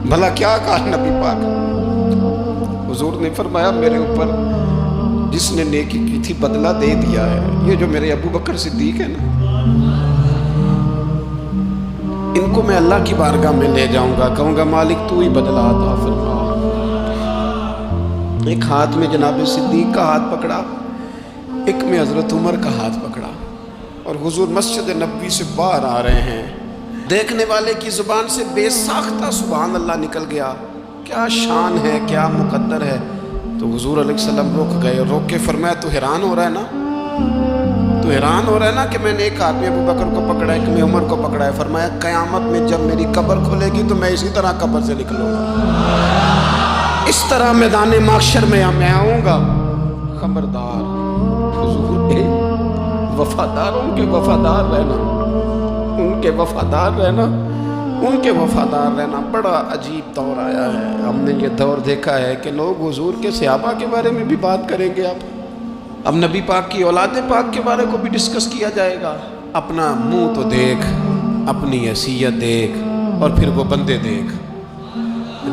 [SPEAKER 1] بھلا کیا کہا نبی پاک، حضور نے فرمایا میرے اوپر جس نے نیکی کی تھی بدلہ دے دیا ہے، یہ جو میرے ابو بکر صدیق ہے نا، ان کو میں اللہ کی بارگاہ میں لے جاؤں گا، کہوں گا مالک تو ہی بدلہ عطا فرما۔ ایک ہاتھ میں جناب صدیق کا ہاتھ پکڑا، ایک میں حضرت عمر کا ہاتھ پکڑا، اور حضور مسجد نبوی سے باہر آ رہے ہیں، دیکھنے والے کی زبان سے بے ساختہ سبحان اللہ نکل گیا، کیا شان ہے کیا مقدر ہے۔ تو حضور علیہ السلام رک گئے، روک کے فرمایا تو حیران ہو رہا ہے نا، تو حیران ہو رہا ہے نا کہ میں نے ایک ہاتھ میں ابو بکر کو پکڑا ہے، ایک میں عمر کو پکڑا ہے، فرمایا قیامت میں جب میری قبر کھلے گی تو میں اسی طرح قبر سے نکلوں گا، اس طرح میدان محشر میں آؤں گا، خبردار حضور کے وفاداروں کے وفادار رہنا، ان کے وفادار رہنا، ان کے وفادار رہنا۔ بڑا عجیب دور آیا ہے، ہم نے یہ دور دیکھا ہے کہ لوگ حضور کے صحابہ کے بارے میں بھی بات کریں گے، اب نبی پاک کی اولاد پاک کے بارے کو بھی ڈسکس کیا جائے گا۔ اپنا منہ تو دیکھ، اپنی حیثیت دیکھ، اور پھر وہ بندے دیکھ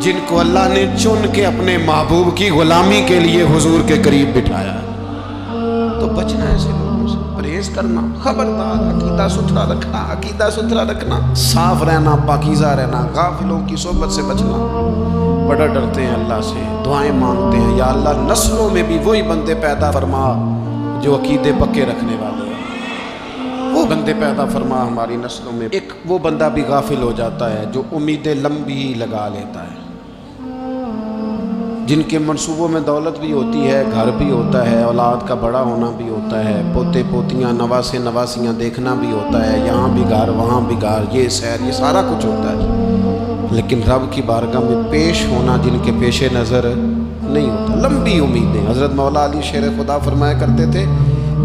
[SPEAKER 1] جن کو اللہ نے چن کے اپنے محبوب کی غلامی کے لیے حضور کے قریب بٹھایا ہے۔ تو بچنا ایسے لوگوں سے، پرہیز کرنا، خبردار عقیدہ ستھرا رکھنا، عقیدہ ستھرا رکھنا، صاف رہنا، پاکیزہ رہنا، غافلوں کی صحبت سے بچنا۔ بڑا ڈرتے ہیں اللہ سے، دعائیں مانگتے ہیں یا اللہ نسلوں میں بھی وہی بندے پیدا فرما جو عقیدے پکے رکھنے والے ہیں، وہ بندے پیدا فرما ہماری نسلوں میں۔ ایک وہ بندہ بھی غافل ہو جاتا ہے جو امیدیں لمبی لگا لیتا ہے، جن کے منصوبوں میں دولت بھی ہوتی ہے، گھر بھی ہوتا ہے، اولاد کا بڑا ہونا بھی ہوتا ہے، پوتے پوتیاں نواسے نواسیاں دیکھنا بھی ہوتا ہے، یہاں بھی گھر وہاں بھی گھر، یہ سیر، یہ سارا کچھ ہوتا ہے، لیکن رب کی بارگاہ میں پیش ہونا جن کے پیش نظر نہیں ہوتا۔ لمبی امیدیں۔ حضرت مولا علی شیر خدا فرمایا کرتے تھے،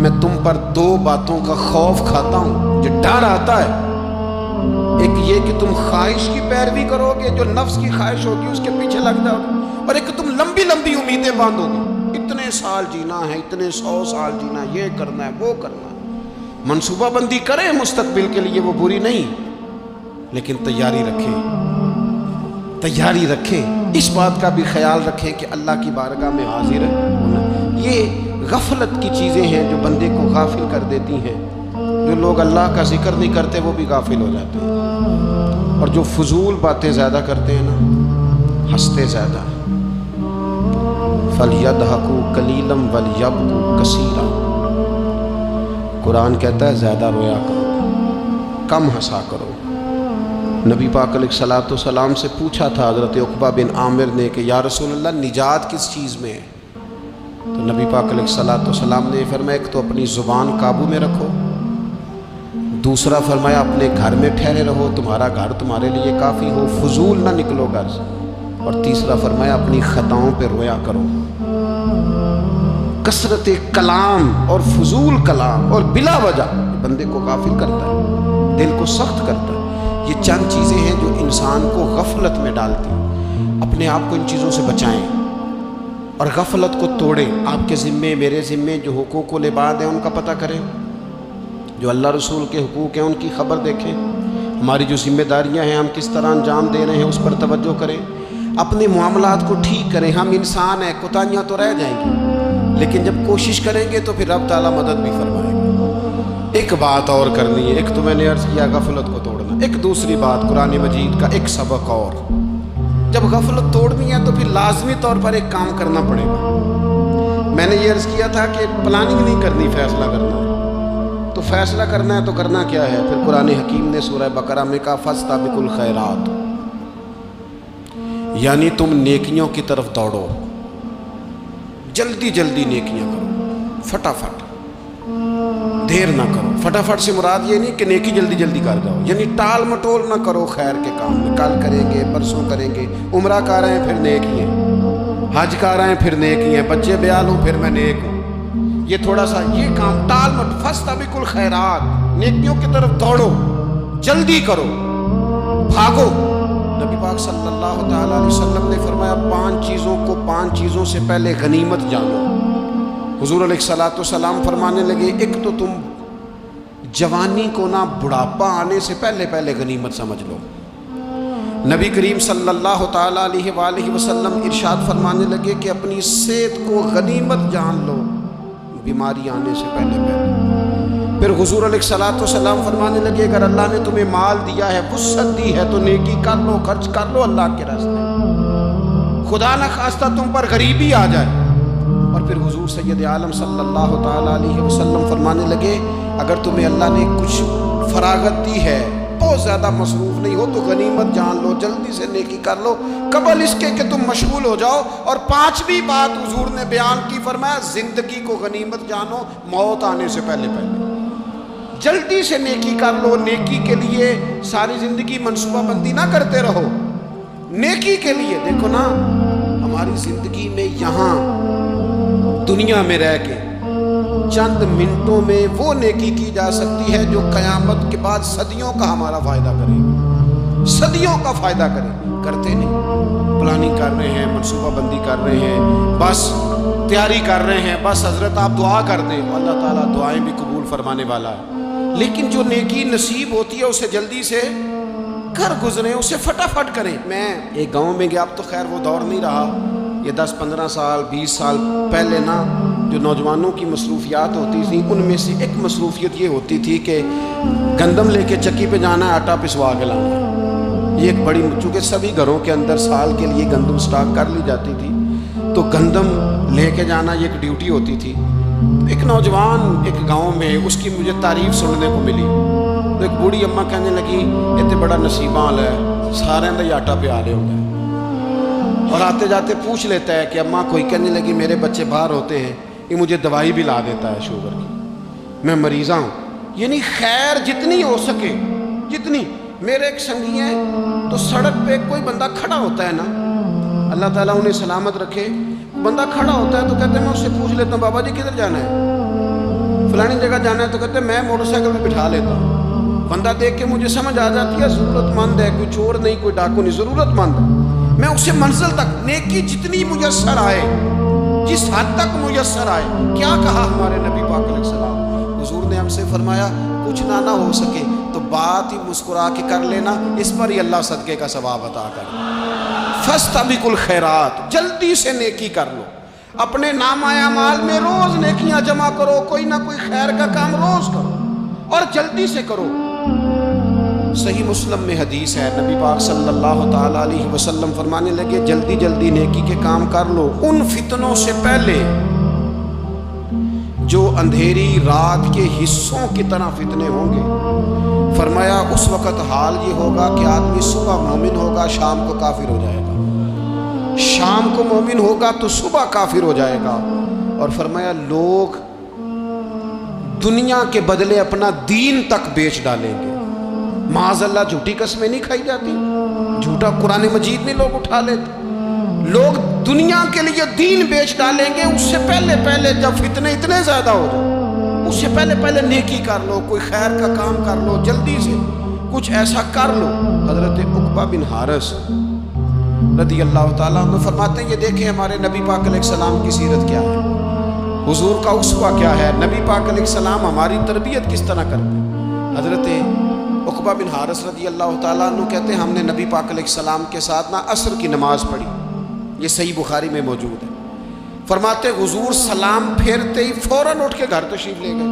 [SPEAKER 1] میں تم پر دو باتوں کا خوف کھاتا ہوں، جو ڈر آتا ہے، ایک یہ کہ تم خواہش کی پیروی کرو گے، جو نفس کی خواہش ہوگی اس کے پیچھے لگ جاؤ گے، اور ایک لمبی لمبی امیدیں باندھو گے، اتنے سال جینا ہے، اتنے 100 سال جینا ہے، یہ کرنا ہے، وہ کرنا ہے۔ منصوبہ بندی کریں مستقبل کے لیے، وہ بری نہیں، لیکن تیاری رکھیں، اس بات کا بھی خیال رکھیں کہ اللہ کی بارگاہ میں حاضر ہونا۔ یہ غفلت کی چیزیں ہیں جو بندے کو غافل کر دیتی ہیں۔ جو لوگ اللہ کا ذکر نہیں کرتے وہ بھی غافل ہو جاتے ہیں، اور جو فضول باتیں زیادہ کرتے ہیں نا، ہنستے زیادہ، فَلْيَضْحَكُوا قَلِيلًا وَلْيَبْكُوا كَثِيرًا۔ قرآن کہتا ہے زیادہ رویا کرو، کم ہنسا کرو۔ نبی پاک علیہ الصلوۃ والسلام سے پوچھا تھا حضرت عقبہ بن عامر نے کہ یا رسول اللہ نجات کس چیز میں ہے؟ تو نبی پاک علیہ الصلوۃ والسلام نے فرمایا ایک تو اپنی زبان قابو میں رکھو، دوسرا فرمایا اپنے گھر میں ٹھہرے رہو، تمہارا گھر تمہارے لیے کافی ہو، فضول نہ نکلو گھر سے، اور تیسرا فرمایا اپنی خطاؤں پہ رویا کرو۔ کثرت کلام اور فضول کلام اور بلا وجہ بندے کو غافل کرتا ہے، دل کو سخت کرتا ہے۔ یہ چند چیزیں ہیں جو انسان کو غفلت میں ڈالتی ہیں۔ اپنے آپ کو ان چیزوں سے بچائیں اور غفلت کو توڑیں۔ آپ کے ذمے، میرے ذمے جو حقوق و العباد ہیں ان کا پتہ کریں، جو اللہ رسول کے حقوق ہیں ان کی خبر دیکھیں، ہماری جو ذمہ داریاں ہیں ہم کس طرح انجام دے رہے ہیں اس پر توجہ کریں، اپنے معاملات کو ٹھیک کریں۔ ہم انسان ہیں، کوتاہیاں تو رہ جائیں گی، لیکن جب کوشش کریں گے تو پھر رب تعالیٰ مدد بھی فرمائے گا۔ ایک بات اور کرنی ہے، ایک تو میں نے عرض کیا غفلت کو توڑنا، ایک دوسری بات قرآن مجید کا ایک سبق اور، جب غفلت توڑنی ہے تو پھر لازمی طور پر ایک کام کرنا پڑے گا۔ میں نے یہ عرض کیا تھا کہ پلاننگ نہیں کرنی، فیصلہ کرنا ہے، تو فیصلہ کرنا ہے تو کرنا کیا ہے؟ پھر قرآن حکیم نے سورہ بقرہ میں کہا فاستبقوا الخیرات، یعنی تم نیکیوں کی طرف دوڑو، جلدی جلدی نیکیاں کرو، فٹافٹ، دیر نہ کرو۔ فٹافٹ سے مراد یہ نہیں کہ نیکی جلدی جلدی کر جاؤ، یعنی ٹال مٹول نہ کرو خیر کے کام میں، کل کریں گے، پرسوں کریں گے، عمرہ کر رہے ہیں پھر نیکی ہیں، حج کر رہے ہیں پھر نیکی ہیں، بچے بیال ہوں پھر میں نیک ہوں، یہ تھوڑا سا یہ کام ٹال مٹ، فاستبقوا الخیرات، نیکیوں کی طرف دوڑو، جلدی کرو، بھاگو۔ نبی پاک صلی اللہ تعالیٰ علیہ وسلم نے فرمایا 5 چیزوں سے پہلے غنیمت جانو۔ حضور علیہ الصلوۃ والسلام فرمانے لگے ایک تو تم جوانی کو نہ بڑھاپا آنے سے پہلے غنیمت سمجھ لو۔ نبی کریم صلی اللہ تعالیٰ علیہ وآلہ وسلم ارشاد فرمانے لگے کہ اپنی صحت کو غنیمت جان لو، بیماری آنے سے پہلے۔ پھر حضور علیہ الصلوۃ والسلام فرمانے لگے اگر اللہ نے تمہیں مال دیا ہے، وسعت دی ہے، تو نیکی کر لو، خرچ کر لو اللہ کے راستے، خدا نہ خواستہ تم پر غریبی آ جائے۔ اور پھر حضور سید عالم صلی اللہ تعالیٰ علیہ وسلم فرمانے لگے اگر تمہیں اللہ نے کچھ فراغت دی ہے، بہت زیادہ مصروف نہیں ہو، تو غنیمت جان لو، جلدی سے نیکی کر لو قبل اس کے کہ تم مشغول ہو جاؤ۔ اور 5ویں بات حضور نے بیان کی، فرمایا زندگی کو غنیمت جانو، موت آنے سے پہلے جلدی سے نیکی کر لو۔ نیکی کے لیے ساری زندگی منصوبہ بندی نہ کرتے رہو، نیکی کے لیے دیکھو نا، ہماری زندگی میں یہاں دنیا میں رہ کے چند منٹوں میں وہ نیکی کی جا سکتی ہے جو قیامت کے بعد صدیوں کا ہمارا فائدہ کرے، صدیوں کا فائدہ کرے۔ کرتے نہیں، پلاننگ کر رہے ہیں، منصوبہ بندی کر رہے ہیں، بس تیاری کر رہے ہیں، بس حضرت آپ دعا کر دیں، اللہ تعالیٰ دعائیں بھی قبول فرمانے والا ہے، لیکن جو نیکی نصیب ہوتی ہے اسے جلدی سے کر گزریں، اسے فٹافٹ کریں۔ میں ایک گاؤں میں گیا، اب تو خیر وہ دور نہیں رہا، یہ 10-15 سال 20 سال پہلے نا جو نوجوانوں کی مصروفیات ہوتی تھیں ان میں سے ایک مصروفیت یہ ہوتی تھی کہ گندم لے کے چکی پہ جانا ہے، آٹا پسوا کے لانا ہے۔ یہ ایک بڑی، چونکہ سبھی گھروں کے اندر سال کے لیے گندم سٹاک کر لی جاتی تھی، تو گندم لے کے جانا یہ ایک ڈیوٹی ہوتی تھی۔ ایک نوجوان ایک گاؤں میں، اس کی مجھے تعریف سننے کو ملی، تو ایک بوڑھی اماں کہنے لگی اتنے بڑا نصیبہ حال ہے، سارے دا آٹا پہ آ رہے ہوتا ہے، اور آتے جاتے پوچھ لیتا ہے کہ اماں کوئی، کہنے لگی میرے بچے باہر ہوتے ہیں، یہ مجھے دوائی بھی لا دیتا ہے شوگر کی، میں مریضہ ہوں. یعنی خیر جتنی ہو سکے جتنی. میرے ایک سنگی ہیں تو سڑک پہ کوئی بندہ کھڑا ہوتا ہے نا، اللہ تعالیٰ انہیں سلامت رکھے، بندہ کھڑا ہوتا ہے تو کہتے ہیں میں اس سے پوچھ لیتا ہوں بابا جی کدھر جانا ہے، فلانی جگہ جانا ہے، تو کہتے ہیں میں موٹر سائیکل میں بٹھا لیتا ہوں. بندہ دیکھ کے مجھے سمجھ آ جاتی ہے ضرورت مند ہے، کوئی چور نہیں، کوئی ڈاکو نہیں، ضرورت مند ہے. میں اسے منزل تک نیکی جتنی میسر آئے، جس حد تک میسر آئے. کیا کہا ہمارے نبی پاک علیہ السلام؟ حضور نے ہم سے فرمایا کچھ نہ ہو سکے تو بات ہی مسکرا کے کر لینا، اس پر ہی اللہ صدقے کا ثواب عطا کر. فاستبقوا الخیرات، جلدی سے نیکی کر لو. اپنے نامہ اعمال میں روز نیکیاں جمع کرو، کوئی نہ کوئی خیر کا کام روز کرو اور جلدی سے کرو. صحیح مسلم میں حدیث ہے، نبی پاک صلی اللہ تعالی علیہ وسلم فرمانے لگے جلدی جلدی نیکی کے کام کر لو ان فتنوں سے پہلے جو اندھیری رات کے حصوں کی طرح فتنے ہوں گے. فرمایا اس وقت حال یہ ہوگا کہ آدمی صبح مومن ہوگا، شام کو کافر ہو جائے گا، شام کو مومن ہوگا تو صبح کافر ہو جائے گا. اور فرمایا لوگ دنیا کے بدلے اپنا دین تک بیچ ڈالیں گے. معاذ اللہ جھوٹی قسمیں نہیں کھائی جاتی، جھوٹا قرآن مجید نہیں لوگ اٹھا لیتے. لوگ دنیا کے لیے دین بیچ ڈالیں گے. اس سے پہلے جب فتنے اتنے زیادہ ہو جائیں، اس سے پہلے نیکی کر لو، کوئی خیر کا کام کر لو، جلدی سے کچھ ایسا کر لو. حضرت عقبہ بن حارث رضی اللہ تعالیٰ عنہ فرماتے ہیں یہ دیکھیں ہمارے نبی پاک علیہ السلام کی سیرت کیا ہے، حضور کا اسوہ کیا ہے، نبی پاک علیہ السلام ہماری تربیت کس طرح کرتے. حضرت عقبہ بن حارث رضی اللہ تعالیٰ عنہ کہتے ہیں ہم نے نبی پاک علیہ السلام کے ساتھ عصر کی نماز پڑھی، یہ صحیح بخاری میں موجود ہے. فرماتے حضور سلام پھیرتے ہی فوراً اٹھ کے گھر تشریف لے گئے.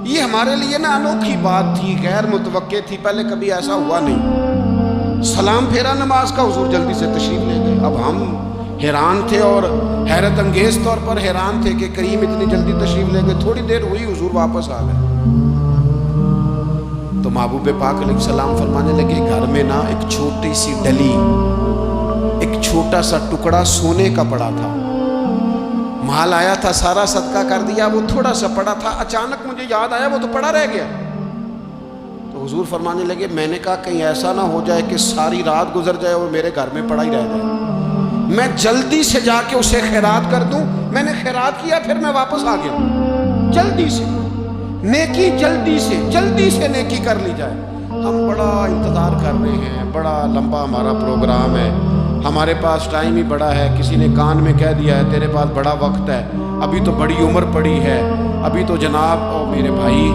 [SPEAKER 1] یہ ہمارے لیے انوکھی بات تھی، غیر متوقع تھی، پہلے کبھی ایسا ہوا نہیں. سلام پھیرا نماز کا، حضور جلدی سے تشریف لے گئے. اب ہم حیران تھے اور حیرت انگیز طور پر حیران تھے کہ کریم اتنی جلدی تشریف لے گئے. تھوڑی دیر ہوئی حضور واپس آ گئے تو محبوب پاک علیہ السلام فرمانے لگے گھر میں ایک چھوٹی سی ڈلی، ایک چھوٹا سا ٹکڑا سونے کا پڑا تھا، مال آیا تھا سارا صدقہ کر دیا، وہ تھوڑا سا پڑا تھا، اچانک مجھے یاد آیا وہ تو پڑا رہ گیا. تو حضور فرمانے لگے میں نے کہا کہیں ایسا نہ ہو جائے کہ ساری رات گزر جائے اور میرے گھر میں پڑا ہی رہ جائے، میں جلدی سے جا کے اسے خیرات کر دوں. میں نے خیرات کیا پھر میں واپس آ گیا. جلدی سے نیکی، جلدی سے نیکی کر لی جائے. ہم بڑا انتظار کر رہے ہیں، بڑا لمبا ہمارا پروگرام ہے، ہمارے پاس ٹائم ہی بڑا ہے. کسی نے کان میں کہہ دیا ہے تیرے پاس بڑا وقت ہے، ابھی تو بڑی عمر پڑی ہے، ابھی تو جناب. اور میرے بھائی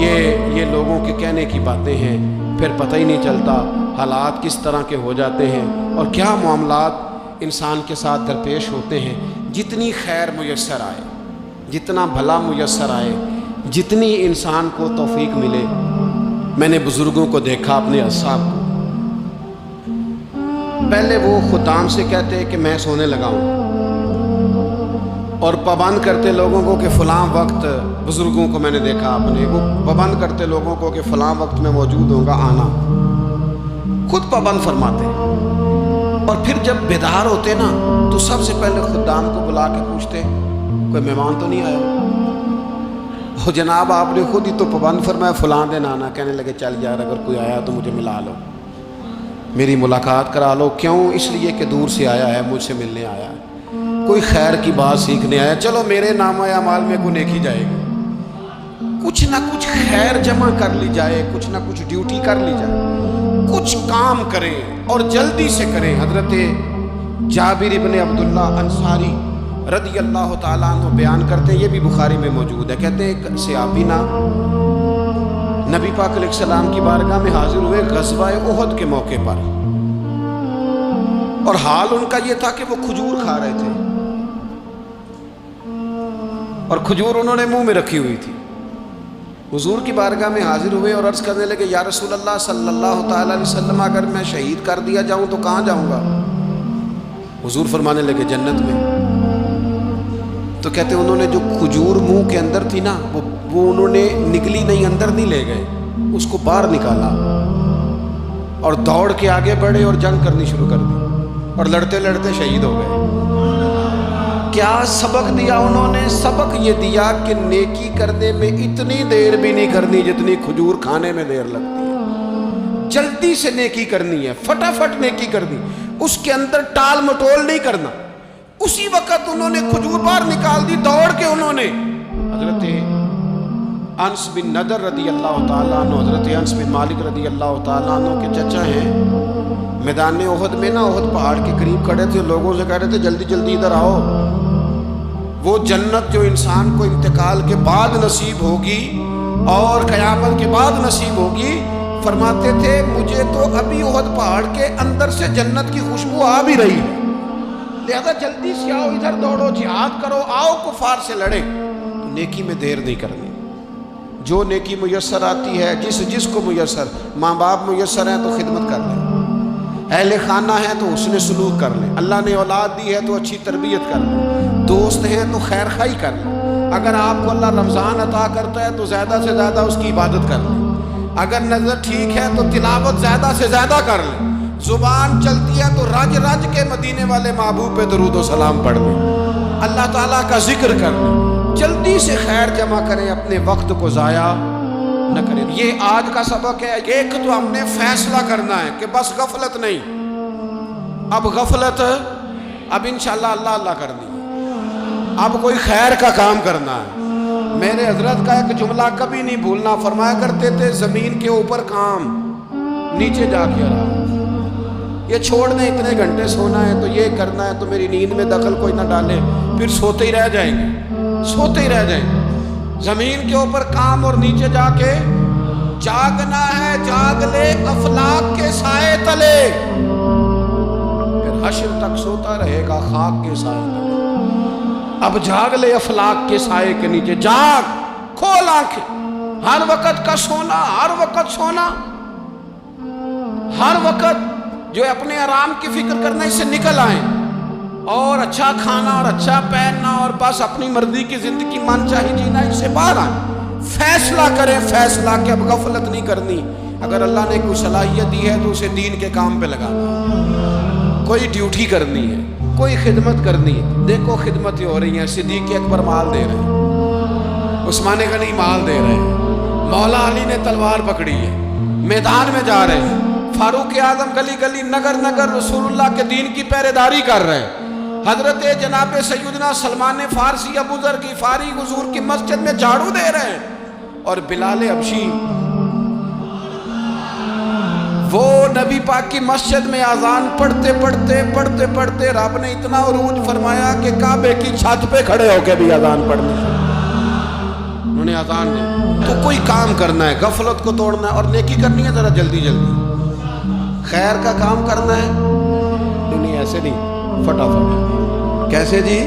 [SPEAKER 1] یہ لوگوں کے کہنے کی باتیں ہیں، پھر پتہ ہی نہیں چلتا حالات کس طرح کے ہو جاتے ہیں اور کیا معاملات انسان کے ساتھ درپیش ہوتے ہیں. جتنی خیر میسر آئے، جتنا بھلا میسر آئے، جتنی انسان کو توفیق ملے. میں نے بزرگوں کو دیکھا، اپنے اصحاب کو، پہلے وہ خدام سے کہتے کہ میں سونے لگا ہوں اور پابند کرتے لوگوں کو کہ فلاں وقت، بزرگوں کو میں نے دیکھا اپنے، وہ پابند کرتے لوگوں کو کہ فلاں وقت میں موجود ہوں گا آنا، خود پابند فرماتے. اور پھر جب بیدار ہوتے نا تو سب سے پہلے خدام کو بلا کے پوچھتے کوئی مہمان تو نہیں آیا. وہ جناب آپ نے خود ہی تو پابند فرمایا فلاں دن آنا. کہنے لگے چل یار اگر کوئی آیا تو مجھے ملا لو، میری ملاقات کرا لو. کیوں؟ اس لیے کہ دور سے آیا ہے، مجھ سے ملنے آیا ہے، کوئی خیر کی بات سیکھنے آیا. چلو میرے نامہ اعمال میں کوئی نیکی جائے گی، کچھ نہ کچھ خیر جمع کر لی جائے، کچھ نہ کچھ ڈیوٹی کر لی جائے، کچھ کام کریں اور جلدی سے کریں. حضرت جابر ابن عبداللہ انصاری رضی اللہ تعالیٰ عنہ بیان کرتے ہیں، یہ بھی بخاری میں موجود ہے. کہتے ہیں ایک صحابی نبی پاک علیہ السلام کی بارگاہ میں حاضر ہوئے غزوہ احد کے موقع پر، اور حال ان کا یہ تھا کہ وہ کھجور کھا رہے تھے اور کھجور انہوں نے منہ میں رکھی ہوئی تھی. حضور کی بارگاہ میں حاضر ہوئے اور عرض کرنے لگے یا رسول اللہ صلی اللہ تعالی علیہ وسلم اگر میں شہید کر دیا جاؤں تو کہاں جاؤں گا؟ حضور فرمانے لگے جنت میں. تو کہتے انہوں نے جو کھجور منہ کے اندر تھی نا وہ انہوں نے نگلی نہیں، اندر نہیں لے گئے، اس کو باہر نکالا اور دوڑ کے آگے بڑھے اور جنگ کرنی شروع کر دی. اور لڑتے لڑتے شہید ہو گئے۔ کیا سبق دیا انہوں نے؟ سبق یہ دیا کہ نیکی کرنے میں اتنی دیر بھی نہیں کرنی جتنی کھجور کھانے میں دیر لگتی ہے۔ جلدی سے نیکی کرنی ہے، فٹافٹ نیکی کرنی، اس کے اندر ٹال مٹول نہیں کرنا۔ اسی وقت انہوں نے کھجور باہر نکال دی، دوڑ کے انہوں نے حضرت انس بن نضر رضی اللہ تعالیٰ عنہ، حضرت انس بن مالک رضی اللہ تعالیٰ عنہ کے چچا ہیں، میدان احد میں نا، احد پہاڑ کے قریب کھڑے تھے، لوگوں سے کہہ رہے تھے جلدی جلدی ادھر آؤ، وہ جنت جو انسان کو انتقال کے بعد نصیب ہوگی اور قیامت کے بعد نصیب ہوگی، فرماتے تھے مجھے تو ابھی احد پہاڑ کے اندر سے جنت کی خوشبو آ بھی رہی ہے، لہذا جلدی سے آؤ، ادھر دوڑو، جہاد کرو، آؤ کفار سے لڑے۔ تو نیکی میں دیر نہیں کرنی، جو نیکی میسر آتی ہے، جس کو میسر، ماں باپ میسر ہیں تو خدمت کر لیں، اہل خانہ ہیں تو حسن سلوک کر لیں، اللہ نے اولاد دی ہے تو اچھی تربیت کر لیں، دوست ہیں تو خیر خواہی کر لیں، اگر آپ کو اللہ رمضان عطا کرتا ہے تو زیادہ سے زیادہ اس کی عبادت کر لیں، اگر نظر ٹھیک ہے تو تلاوت زیادہ سے زیادہ کر لیں، زبان چلتی ہے تو رج رج کے مدینے والے محبوب پہ درود و سلام پڑھ لیں، اللہ تعالیٰ کا ذکر کر لیں، جلدی سے خیر جمع کریں، اپنے وقت کو ضائع نہ کریں۔ یہ آج کا سبق ہے۔ ایک تو ہم نے فیصلہ کرنا ہے کہ بس غفلت نہیں، اب غفلت، اب انشاءاللہ اللہ اللہ کرنی ہے، اب کوئی خیر کا کام کرنا ہے۔ میرے حضرت کا ایک جملہ کبھی نہیں بھولنا، فرمایا کرتے تھے زمین کے اوپر کام، نیچے جا کے آرام، یہ چھوڑ دیں اتنے گھنٹے سونا ہے تو یہ کرنا ہے تو میری نیند میں دخل کوئی نہ ڈالے، پھر سوتے ہی رہ جائیں گے، سوتے ہی رہ جائیں گے۔ زمین کے اوپر کام اور نیچے جا کے جاگنا ہے، جاگ لے افلاک کے سائے تلے، پھر حشر تک سوتا رہے گا خاک کے سائے تلے۔ اب جاگ لے افلاک کے سائے کے نیچے، جاگ، کھول آنکھیں، ہر وقت کا سونا، ہر وقت سونا، ہر وقت جو اپنے آرام کی فکر کرنا، اس سے نکل آئیں اور اچھا کھانا اور اچھا پہننا اور بس اپنی مرضی کی زندگی من چاہی جینا، اس سے باہر آئیں۔ فیصلہ کریں، فیصلہ کہ اب غفلت نہیں کرنی، اگر اللہ نے کوئی صلاحیت دی ہے تو اسے دین کے کام پہ لگانا، کوئی ڈیوٹی کرنی ہے، کوئی خدمت کرنی ہے۔ دیکھو خدمتیں ہو رہی ہیں، صدیق اکبر مال دے رہے ہیں، عثمان غنی مال دے رہے ہیں، مولا علی نے تلوار پکڑی ہے، میدان میں جا رہے ہیں، فاروق اعظم گلی گلی نگر نگر رسول اللہ کے دین کی پہرے داری کر رہے ہیں، حضرت جناب سیدنا سلمان فارسی ابو ذر غفاری حضور کی مسجد میں جھاڑو دے رہے ہیں، اور بلال حبشی وہ نبی پاک کی مسجد میں اذان پڑھتے پڑھتے رب نے اتنا عروج فرمایا کہ کعبے کی چھت پہ کھڑے ہو کے بھی اذان پڑھنے، انہوں نے اذان دی۔ تو کوئی کام کرنا ہے، غفلت کو توڑنا ہے اور نیکی کرنی ہے، ذرا جلدی جلدی خیر کا کام کرنا ہے، نہیں ایسے نہیں، فٹافٹ۔ کیسے جی؟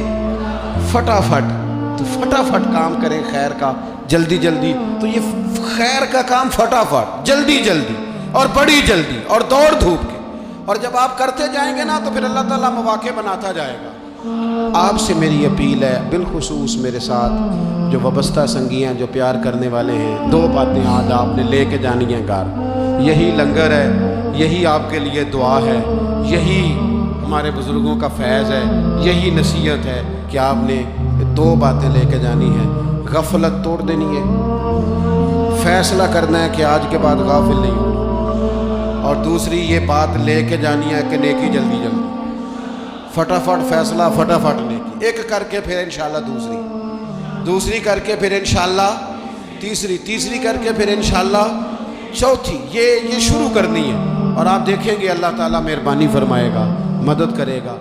[SPEAKER 1] فٹافٹ، تو فٹافٹ کام کریں خیر کا، جلدی جلدی۔ تو یہ خیر کا کام فٹافٹ، جلدی جلدی اور بڑی جلدی اور دوڑ دھوپ کے، اور جب آپ کرتے جائیں گے نا تو پھر اللہ تعالیٰ مواقع بناتا جائے گا۔ آپ سے میری اپیل ہے، بالخصوص میرے ساتھ جو وابستہ سنگی ہیں، جو پیار کرنے والے ہیں، دو باتیں آج آپ نے لے کے جانی ہیں گھر۔ یہی لنگر ہے، یہی آپ کے لیے دعا ہے، یہی ہمارے بزرگوں کا فیض ہے، یہی نصیحت ہے کہ آپ نے دو باتیں لے کے جانی ہیں۔ غفلت توڑ دینی ہے، فیصلہ کرنا ہے کہ آج کے بعد غافل نہیں ہونا، اور دوسری یہ بات لے کے جانی ہے کہ نیکی جلدی جلدی، فٹافٹ فیصلہ، فٹافٹ نیکی، ایک کر کے پھر انشاءاللہ دوسری کر کے پھر انشاءاللہ تیسری کر کے پھر انشاءاللہ چوتھی، یہ شروع کرنی ہے، اور آپ دیکھیں گے اللہ تعالیٰ مہربانی فرمائے گا، مدد کرے گا۔